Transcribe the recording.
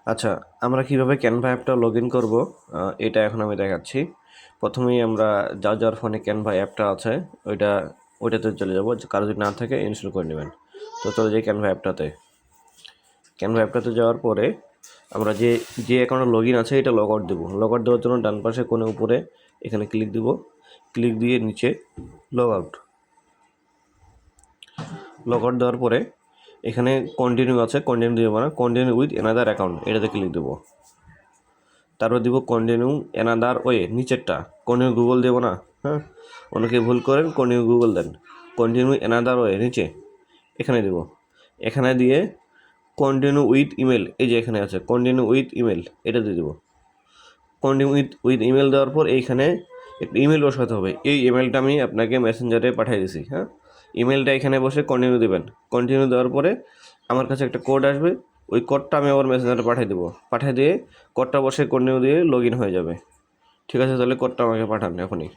আচ্ছা, আমরা কিভাবে ক্যানভা অ্যাপটা লগ ইন করবো এটা এখন আমি দেখাচ্ছি। প্রথমেই আমরা যার ফোনে ক্যানভা অ্যাপটা আছে ওইটাতে চলে যাব। কারো যদি না থাকে ইনস্টল করে নেবেন। তো চলে যাই ক্যানভা অ্যাপটাতে। ক্যানভা অ্যাপটাতে যাওয়ার পরে আমরা যে অ্যাকাউন্টে লগ ইন আছে এটা লগ আউট দেবো। লগ আউট দেওয়ার জন্য ডান পাশে কোণে উপরে এখানে ক্লিক দিব। ক্লিক দিয়ে নিচে লগ আউট দেওয়ার পরে এখানে কন্টিনিউ আছে, কন্টিনিউ দিব না, কন্টিনিউ উইথ অ্যানাদার অ্যাকাউন্ট এটাতে ক্লিক দেবো। তারপর দিব কন্টিনিউ অ্যানাদার ওয়ে, নিচেরটা কন্টিনিউ গুগল দেবো না। হ্যাঁ, অনেকে ভুল করেন, কন্টিনিউ গুগল দেন। কন্টিনিউ অ্যানাদার ওয়ে নিচে এখানে দেব। এখানে দিয়ে কন্টিনিউ উইথ ইমেল, এই যে এখানে আছে কন্টিনিউ উইথ ইমেল, এটাতে দেবো। কন্টিনিউ উইথ ইমেল দেওয়ার পর এইখানে একটা ইমেল বসাতে হবে। এই ইমেলটা আমি আপনাকে মেসেঞ্জারে পাঠিয়ে দিছি। হ্যাঁ, ইমেলটা এখানে বসে কন্টিনিউ দেবেন। কন্টিনিউ দেওয়ার পরে আমার কাছে একটা কোড আসবে, ওই কোডটা আমি আবার মেসেঞ্জারে পাঠিয়ে দেবো। পাঠিয়ে দিয়ে কোডটা বসে কন্টিনিউ দিয়ে লগ ইন হয়ে যাবে। ঠিক আছে, তাহলে কোডটা আমাকে পাঠান এখনই।